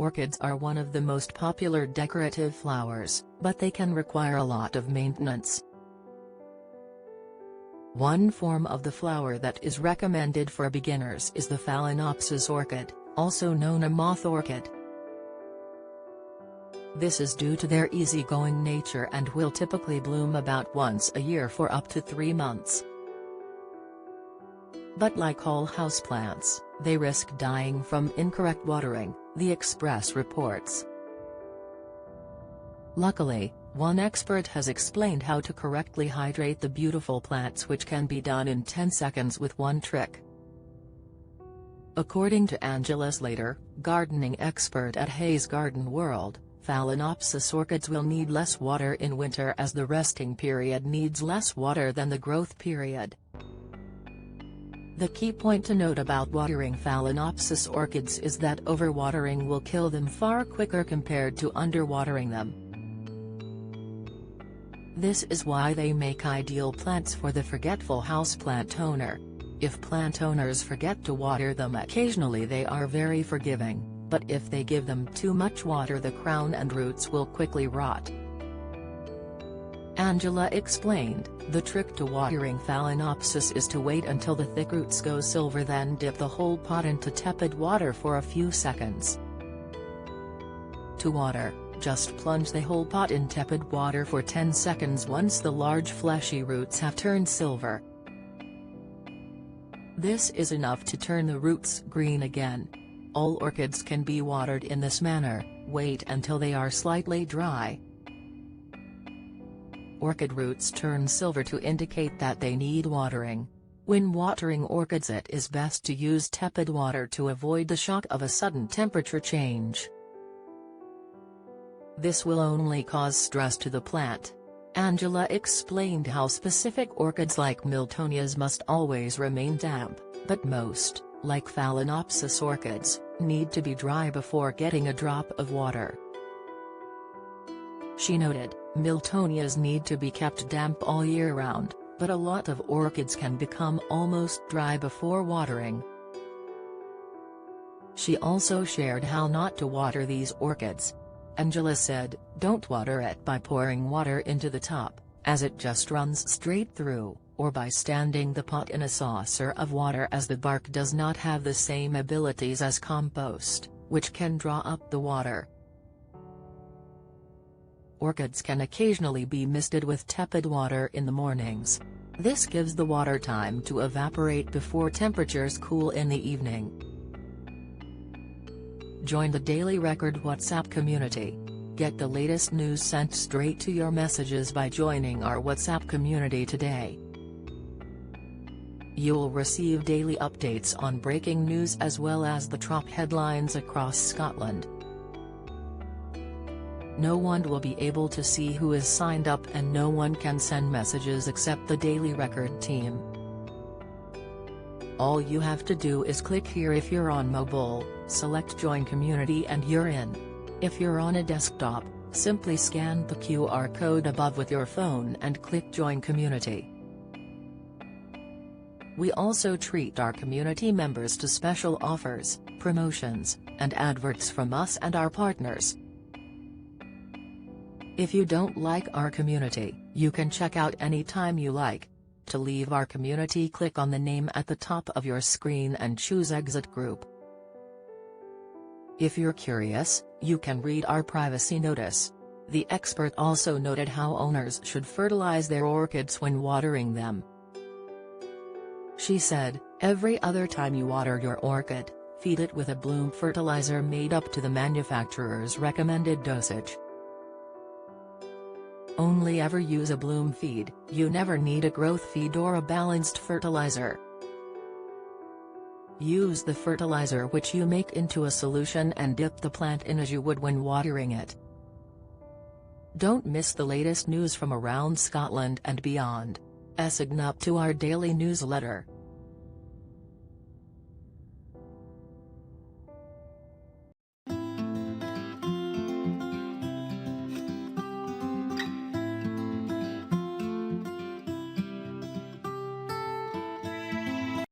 Orchids are one of the most popular decorative flowers, but they can require a lot of maintenance. One form of the flower that is recommended for beginners is the Phalaenopsis orchid, also known as moth orchid. This is due to their easygoing nature and will typically bloom about once a year for up to 3 months. But like all houseplants, they risk dying from incorrect watering, the Express reports. Luckily, one expert has explained how to correctly hydrate the beautiful plants, which can be done in 10 seconds with one trick. According to Angela Slater, gardening expert at Hayes Garden World, Phalaenopsis orchids will need less water in winter as the resting period needs less water than the growth period. The key point to note about watering Phalaenopsis orchids is that overwatering will kill them far quicker compared to underwatering them. This is why they make ideal plants for the forgetful houseplant owner. If plant owners forget to water them occasionally, they are very forgiving, but if they give them too much water, the crown and roots will quickly rot. Angela explained, the trick to watering Phalaenopsis is to wait until the thick roots go silver, then dip the whole pot into tepid water for a few seconds. To water, just plunge the whole pot in tepid water for 10 seconds once the large fleshy roots have turned silver. This is enough to turn the roots green again. All orchids can be watered in this manner. Wait until they are slightly dry. Orchid roots turn silver to indicate that they need watering. When watering orchids, it is best to use tepid water to avoid the shock of a sudden temperature change. This will only cause stress to the plant. Angela explained how specific orchids like Miltonias must always remain damp, but most, like Phalaenopsis orchids, need to be dry before getting a drop of water. She noted, Miltonias need to be kept damp all year round, but a lot of orchids can become almost dry before watering. She also shared how not to water these orchids. Angela said, don't water it by pouring water into the top, as it just runs straight through, or by standing the pot in a saucer of water, as the bark does not have the same abilities as compost, which can draw up the water. Orchids can occasionally be misted with tepid water in the mornings. This gives the water time to evaporate before temperatures cool in the evening. Join the Daily Record WhatsApp community. Get the latest news sent straight to your messages by joining our WhatsApp community today. You'll receive daily updates on breaking news as well as the top headlines across Scotland. No one will be able to see who is signed up, and no one can send messages except the Daily Record team. All you have to do is click here if you're on mobile, select Join Community and you're in. If you're on a desktop, simply scan the QR code above with your phone and click Join Community. We also treat our community members to special offers, promotions, and adverts from us and our partners. If you don't like our community, you can check out anytime you like. To leave our community, click on the name at the top of your screen and choose Exit Group. If you're curious, you can read our privacy notice. The expert also noted how owners should fertilize their orchids when watering them. She said, every other time you water your orchid, feed it with a bloom fertilizer made up to the manufacturer's recommended dosage. Only ever use a bloom feed. You never need a growth feed or a balanced fertilizer. Use the fertilizer which you make into a solution and dip the plant in as you would when watering it. Don't miss the latest news from around Scotland and beyond. Sign up to our daily newsletter.